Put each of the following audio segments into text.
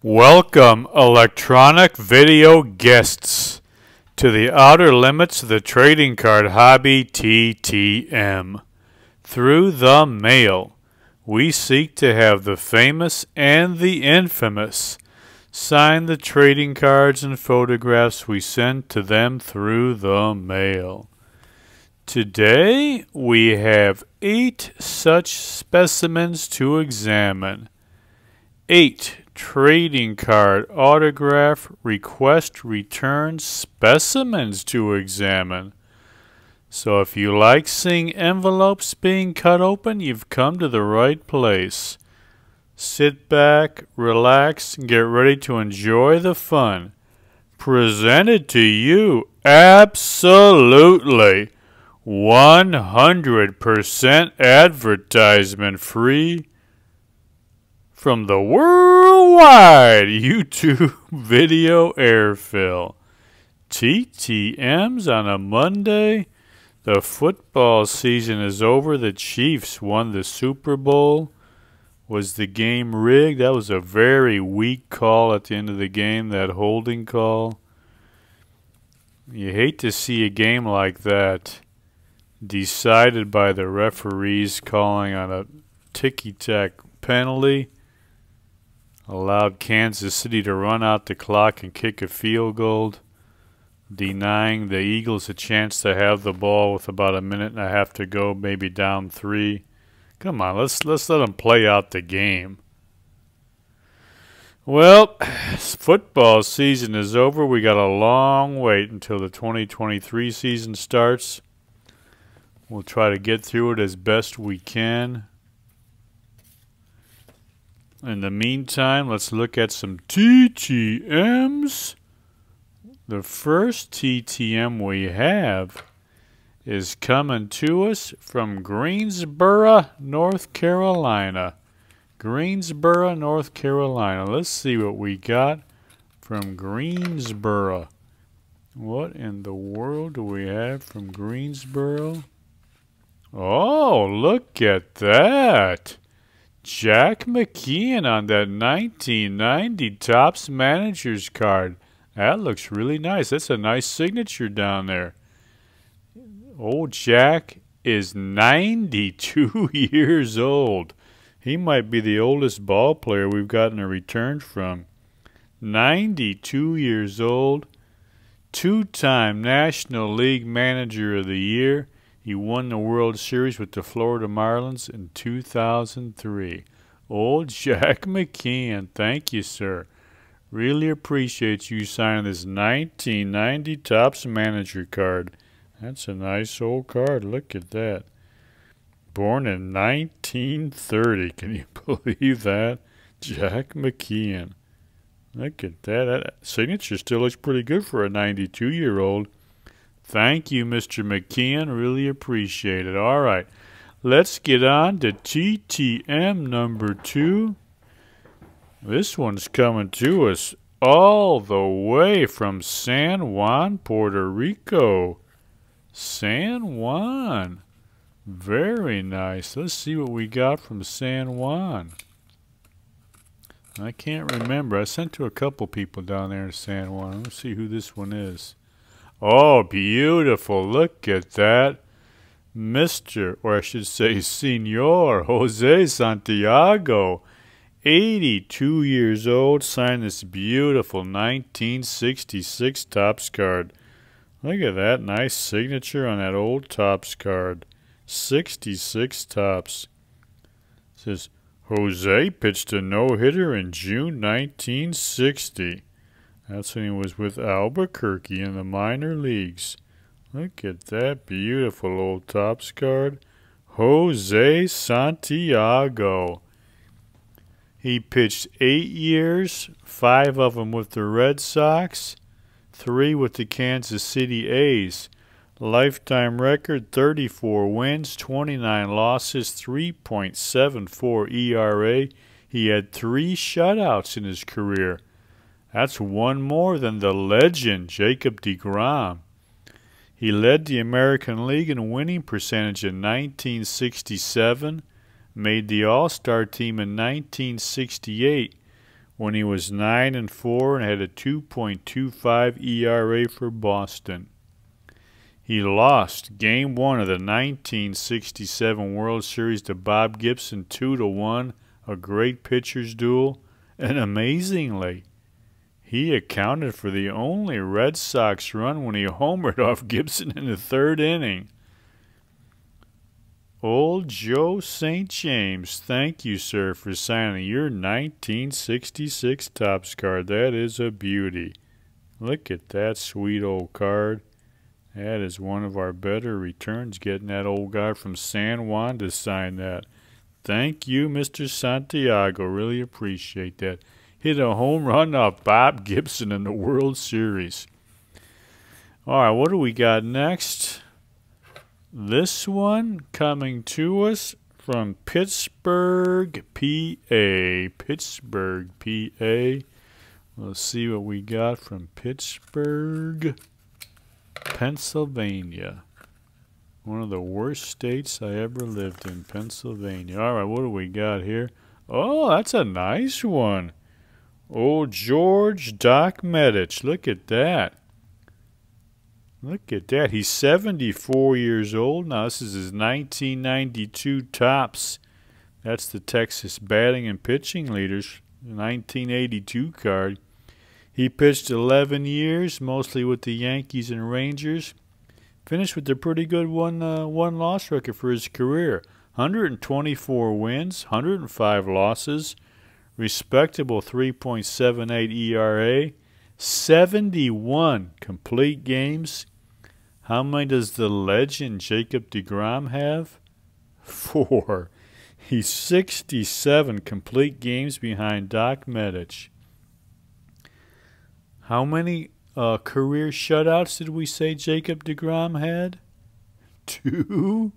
Welcome, electronic video guests, to the outer limits of the trading card hobby TTM. Through the mail, we seek to have the famous and the infamous sign the trading cards and photographs we send to them through the mail. Today, we have 8 such specimens to examine. 8 trading card autograph request return specimens to examine. So if you like seeing envelopes being cut open, you've come to the right place. Sit back, relax, and get ready to enjoy the fun. Presented to you absolutely 100% advertisement free from the worldwide YouTube video airfill. TTMs on a Monday. The football season is over. The Chiefs won the Super Bowl. Was the game rigged? That was a very weak call at the end of the game, that holding call. You hate to see a game like that decided by the referees calling on a ticky-tack penalty. Allowed Kansas City to run out the clock and kick a field goal, denying the Eagles a chance to have the ball with about a minute and a half to go, maybe down 3. Come on, let's let them play out the game. Well, football season is over. We got a long wait until the 2023 season starts. We'll try to get through it as best we can. In the meantime, let's look at some TTMs. The first TTM we have is coming to us from Greensboro, North Carolina. Greensboro, North Carolina. Let's see what we got from Greensboro. What in the world do we have from Greensboro? Oh, look at that. Jack McKeon on that 1990 Topps Managers card. That looks really nice. That's a nice signature down there. Old Jack is 92 years old. He might be the oldest ball player we've gotten a return from. 92 years old. 2-time National League Manager of the Year. He won the World Series with the Florida Marlins in 2003. Old Jack McKeon, thank you, sir. Really appreciate you signing this 1990 Topps Manager card. That's a nice old card. Look at that. Born in 1930. Can you believe that? Jack McKeon. Look at that. That signature still looks pretty good for a 92-year-old. Thank you, Mr. McKeon. Really appreciate it. All right. Let's get on to TTM number 2. This one's coming to us all the way from San Juan, Puerto Rico. San Juan. Very nice. Let's see what we got from San Juan. I can't remember. I sent to a couple people down there in San Juan. Let's see who this one is. Oh, beautiful. Look at that. Mr., or I should say Senor Jose Santiago, 82 years old, signed this beautiful 1966 Topps card. Look at that nice signature on that old Topps card. 66 Topps. It says, Jose pitched a no-hitter in June 1960. That's when he was with Albuquerque in the minor leagues. Look at that beautiful old Topps card. Jose Santiago. He pitched 8 years, 5 of them with the Red Sox, 3 with the Kansas City A's. Lifetime record, 34 wins, 29 losses, 3.74 ERA. He had 3 shutouts in his career. That's one more than the legend, Jacob deGrom. He led the American League in winning percentage in 1967, made the All-Star team in 1968, when he was 9-4 and had a 2.25 ERA for Boston. He lost Game 1 of the 1967 World Series to Bob Gibson 2-1, a great pitcher's duel, and amazingly, he accounted for the only Red Sox run when he homered off Gibson in the third inning. Old Joe St. James, thank you, sir, for signing your 1966 Topps card. That is a beauty. Look at that sweet old card. That is one of our better returns, getting that old guy from San Juan to sign that. Thank you, Mr. Santiago. Really appreciate that. Hit a home run off Bob Gibson in the World Series. All right, what do we got next? This one coming to us from Pittsburgh, PA. Pittsburgh, PA. Let's see what we got from Pittsburgh, Pennsylvania. One of the worst states I ever lived in, Pennsylvania. All right, what do we got here? Oh, that's a nice one. Old George Doc Medich. Look at that. Look at that. He's 74 years old. Now, this is his 1992 Topps. That's the Texas batting and pitching leaders, 1982 card. He pitched 11 years, mostly with the Yankees and Rangers. Finished with a pretty good one-loss record for his career. 124 wins, 105 losses, respectable 3.78 ERA, 71 complete games. How many does the legend Jacob deGrom have? 4. He's 67 complete games behind Doc Medich. How many career shutouts did we say Jacob deGrom had? 2.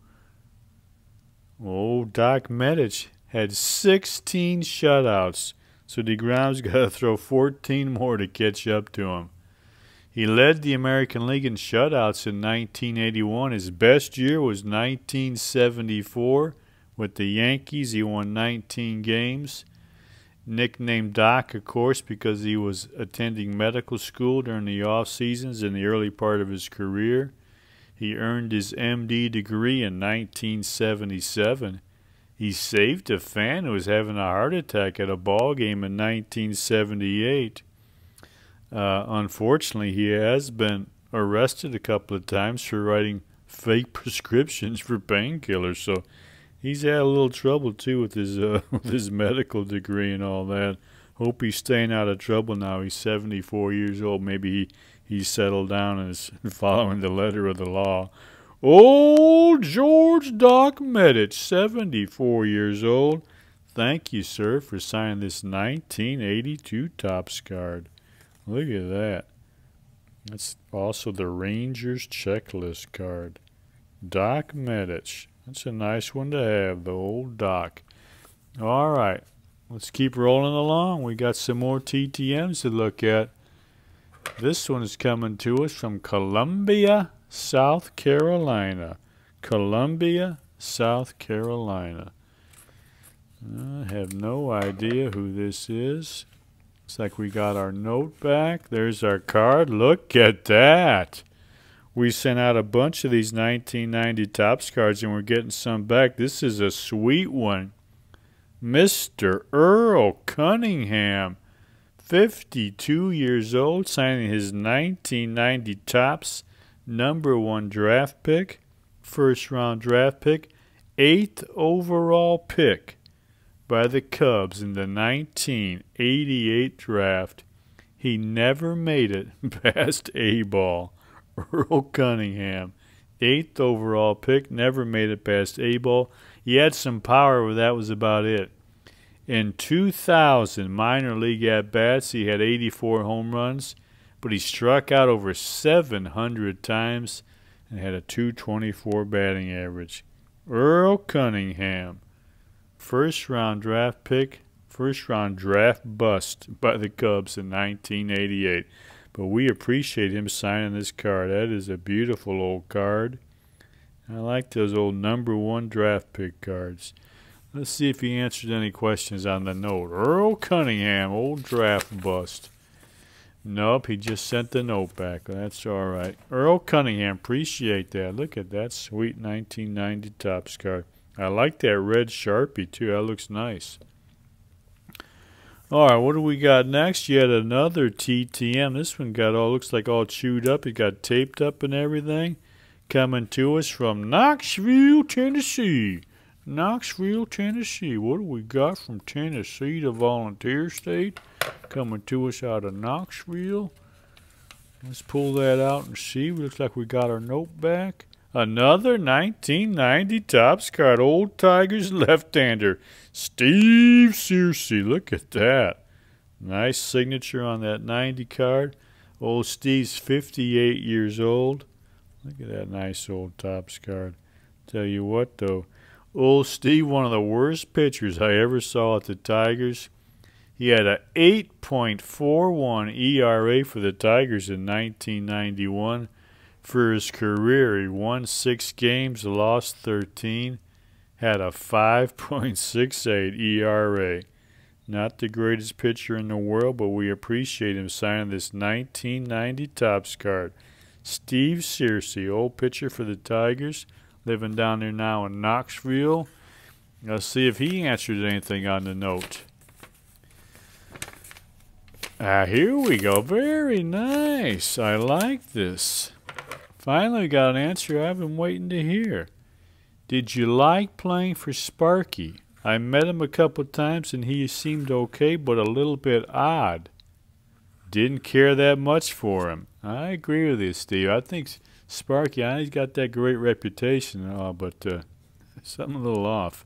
Oh, Doc Medich had 16 shutouts, so deGrom's got to throw 14 more to catch up to him. He led the American League in shutouts in 1981. His best year was 1974. With the Yankees, he won 19 games. Nicknamed Doc, of course, because he was attending medical school during the off seasons in the early part of his career. He earned his MD degree in 1977. He saved a fan who was having a heart attack at a ball game in 1978. Unfortunately, he has been arrested a couple of times for writing fake prescriptions for painkillers, so he's had a little trouble too with his medical degree and all that. Hope he's staying out of trouble now. He's 74 years old. Maybe he's settled down and is following the letter of the law. Old George Doc Medich, 74 years old. Thank you, sir, for signing this 1982 Topps card. Look at that. That's also the Rangers checklist card. Doc Medich. That's a nice one to have, the old Doc. All right, let's keep rolling along. We got some more TTMs to look at. This one is coming to us from Columbia, South Carolina. Columbia, South Carolina. I have no idea who this is. Looks like we got our note back. There's our card. Look at that. We sent out a bunch of these 1990 Topps cards, and we're getting some back. This is a sweet one. Mr. Earl Cunningham, 52 years old, signing his 1990 Topps #1 draft pick, first-round draft pick, 8th overall pick by the Cubs in the 1988 draft. He never made it past A-ball. Earl Cunningham, 8th overall pick, never made it past A-ball. He had some power, but that was about it. In 2,000 minor league at-bats, he had 84 home runs, but he struck out over 700 times and had a .224 batting average. Earl Cunningham, first-round draft pick, first-round draft bust by the Cubs in 1988. But we appreciate him signing this card. That is a beautiful old card. I like those old #1 draft pick cards. Let's see if he answered any questions on the note. Earl Cunningham, old draft bust. Nope, he just sent the note back. That's all right. Earl Cunningham, appreciate that. Look at that sweet 1990 Topps card. I like that red Sharpie, too. That looks nice. All right, what do we got next? Yet another TTM. This one looks like all chewed up. It got taped up and everything. Coming to us from Knoxville, Tennessee. Knoxville, Tennessee. What do we got from Tennessee, the Volunteer State? Coming to us out of Knoxville. Let's pull that out and see. Looks like we got our note back. Another 1990 Topps card. Old Tigers left-hander, Steve Searcy. Look at that. Nice signature on that 90 card. Old Steve's 58 years old. Look at that nice old Topps card. Tell you what, though. Old Steve, one of the worst pitchers I ever saw at the Tigers. He had an 8.41 ERA for the Tigers in 1991. For his career, he won 6 games, lost 13, had a 5.68 ERA. Not the greatest pitcher in the world, but we appreciate him signing this 1990 Topps card. Steve Searcy, old pitcher for the Tigers, living down there now in Knoxville. Let's see if he answered anything on the note. Here we go. Very nice. I like this. Finally got an answer I've been waiting to hear. Did you like playing for Sparky? I met him a couple times and he seemed okay, but a little bit odd. Didn't care that much for him. I agree with you, Steve. I think Sparky, he's got that great reputation, but something a little off.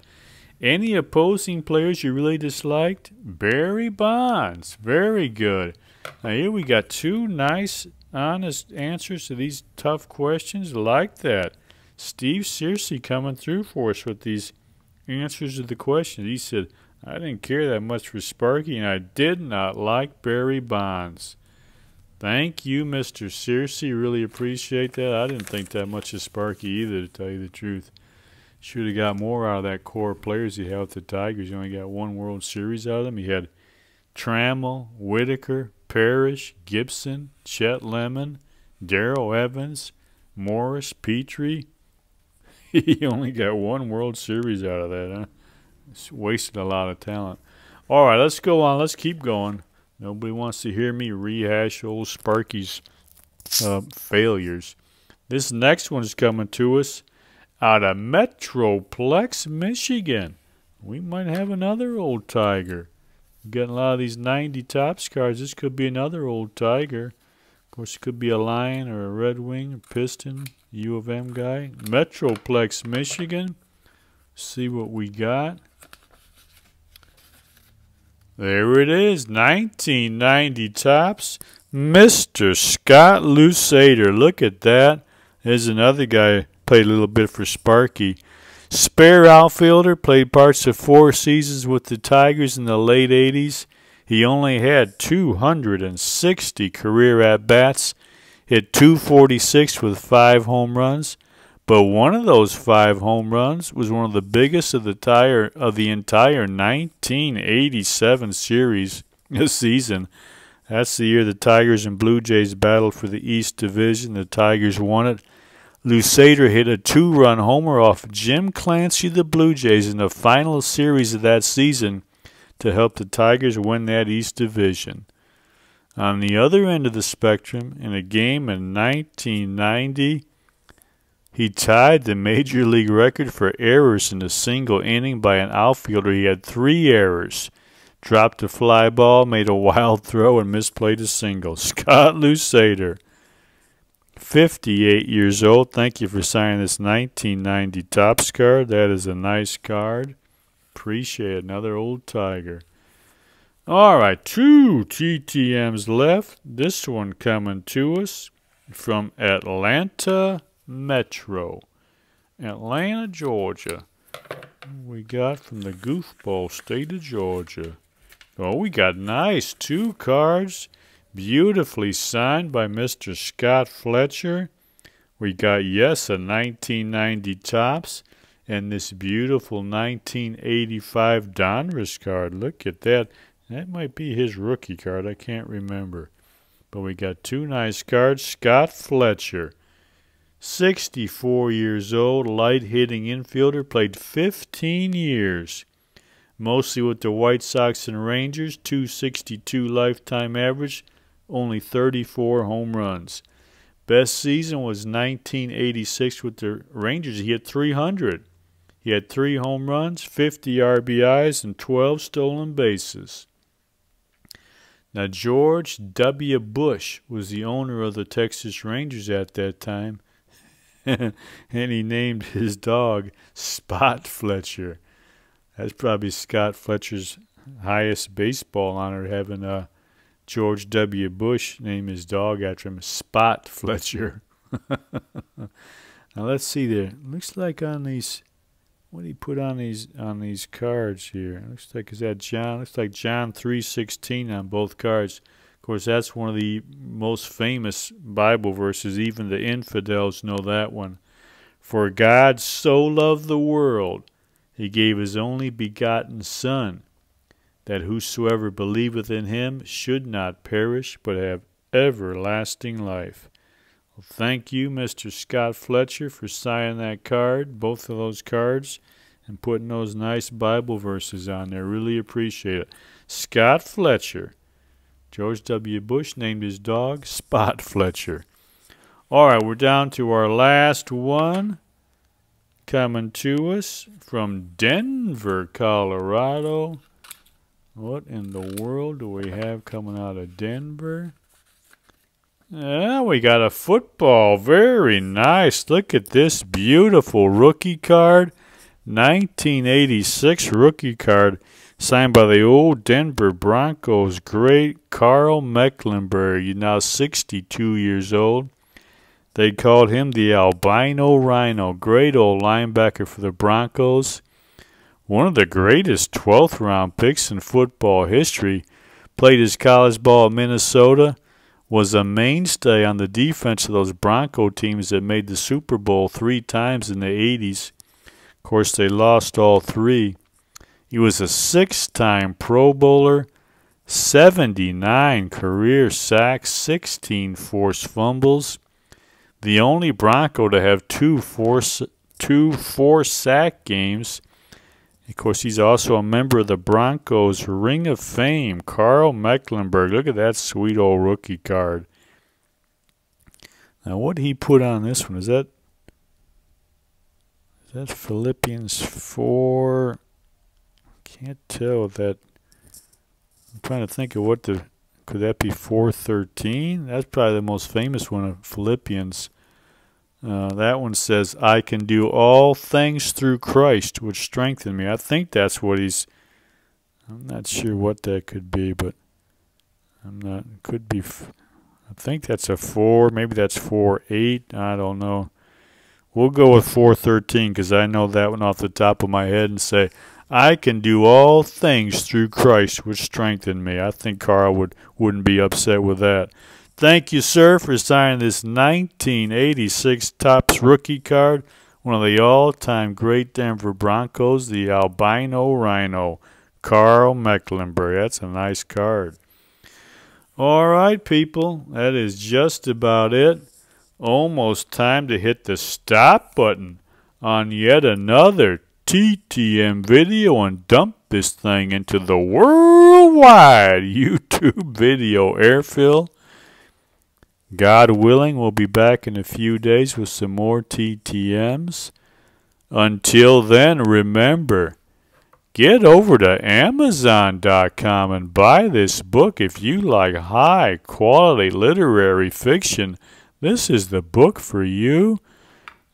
Any opposing players you really disliked? Barry Bonds. Very good. Now here we got 2 nice, honest answers to these tough questions. Like that. Steve Searcy coming through for us with these answers to the questions. He said, I didn't care that much for Sparky, and I did not like Barry Bonds. Thank you, Mr. Searcy. Really appreciate that. I didn't think that much of Sparky either, to tell you the truth. Should have got more out of that core of players he had with the Tigers. He only got 1 World Series out of them. He had Trammell, Whitaker, Parrish, Gibson, Chet Lemon, Darrell Evans, Morris, Petrie. He only got 1 World Series out of that, huh? It's wasted a lot of talent. All right, let's go on. Let's keep going. Nobody wants to hear me rehash old Sparky's failures. This next one's coming to us out of Metroplex, Michigan. We might have another old Tiger. We're getting a lot of these 90 Topps cards. This could be another old Tiger. Of course, it could be a Lion or a Red Wing, a Piston, U of M guy. Metroplex, Michigan. See what we got. There it is, 1990 Topps, Mr. Scott Lusader. Look at that. There's another guy played a little bit for Sparky. Spare outfielder, played parts of 4 seasons with the Tigers in the late 80s. He only had 260 career at-bats, hit .246 with 5 home runs. But one of those 5 home runs was one of the biggest of the entire 1987 series season. That's the year the Tigers and Blue Jays battled for the East Division. The Tigers won it. Lusader hit a 2-run homer off Jim Clancy of the Blue Jays in the final series of that season to help the Tigers win that East Division. On the other end of the spectrum, in a game in 1990, he tied the Major League record for errors in a single inning by an outfielder. He had 3 errors. Dropped a fly ball, made a wild throw, and misplayed a single. Scott Lusader, 58 years old. Thank you for signing this 1990 Topps card. That is a nice card. Appreciate it. Another old Tiger. All right, 2 TTMs left. This one coming to us from Atlanta Metro, Atlanta, Georgia. We got from the goofball state of Georgia. Oh, we got nice 2 cards, beautifully signed by Mr. Scott Fletcher. We got, yes, a 1990 Topps, And this beautiful 1985 Donruss card. Look at that. That might be his rookie card. I can't remember. But we got two nice cards. Scott Fletcher, 64 years old, light-hitting infielder, played 15 years, mostly with the White Sox and Rangers, 262 lifetime average, only 34 home runs. Best season was 1986 with the Rangers. He hit 300. He had 3 home runs, 50 RBIs, and 12 stolen bases. Now, George W. Bush was the owner of the Texas Rangers at that time, and he named his dog Spot Fletcher. That's probably Scott Fletcher's highest baseball honor, having George W. Bush name his dog after him, Spot Fletcher. Now, let's see there. Looks like on these... What did he put on these cards here? Looks like, is that John? Looks like John 3:16 on both cards. Of course, that's one of the most famous Bible verses. Even the infidels know that one. For God so loved the world, he gave his only begotten Son, that whosoever believeth in him should not perish, but have everlasting life. Well, thank you, Mr. Scott Fletcher, for signing that card, both of those cards, and putting those nice Bible verses on there. Really appreciate it. Scott Fletcher. George W. Bush named his dog Spot Fletcher. All right, we're down to our last one, coming to us from Denver, Colorado. What in the world do we have coming out of Denver? Yeah, we got a football. Very nice. Look at this beautiful rookie card. 1986 rookie card signed by the old Denver Broncos great Carl Mecklenburg. He's now 62 years old. They called him the Albino Rhino. Great old linebacker for the Broncos. One of the greatest 12th round picks in football history. Played his college ball at Minnesota. Was a mainstay on the defense of those Bronco teams that made the Super Bowl 3 times in the 80s. Of course, they lost all 3. He was a 6-time Pro Bowler, 79 career sacks, 16 forced fumbles. The only Bronco to have two four-sack games. Of course, he's also a member of the Broncos Ring of Fame, Carl Mecklenburg. Look at that sweet old rookie card. Now, what did he put on this one? Is that Philippians 4? Can't tell that. I'm trying to think of what the... Could that be 4:13? That's probably the most famous one of Philippians. That one says, I can do all things through Christ, which strengthen me. I think that's what he's... I'm not sure what that could be, but I'm not... Could be... I think that's a 4. Maybe that's 4:8. I don't know. We'll go with 4:13 because I know that one off the top of my head and say, I can do all things through Christ, which strengthen me. I think Carl wouldn't be upset with that. Thank you, sir, for signing this 1986 Topps rookie card. One of the all-time great Denver Broncos, the Albino Rhino, Carl Mecklenburg. That's a nice card. All right, people, that is just about it. Almost time to hit the stop button on yet another TTM video and dump this thing into the worldwide YouTube video airfill. God willing, we'll be back in a few days with some more TTMs. Until then, remember, get over to Amazon.com and buy this book if you like high-quality literary fiction. This is the book for you.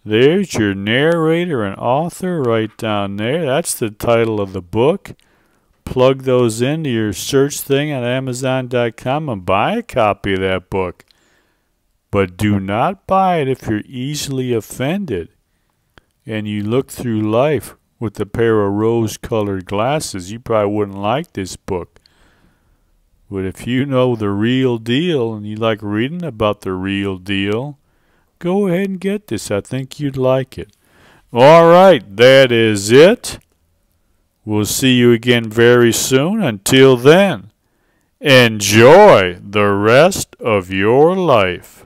There's your narrator and author right down there. That's the title of the book. Plug those into your search thing at Amazon.com and buy a copy of that book. But do not buy it if you're easily offended and you look through life with a pair of rose-colored glasses. You probably wouldn't like this book. But if you know the real deal and you like reading about the real deal, go ahead and get this. I think you'd like it. All right, that is it. We'll see you again very soon. Until then, enjoy the rest of your life.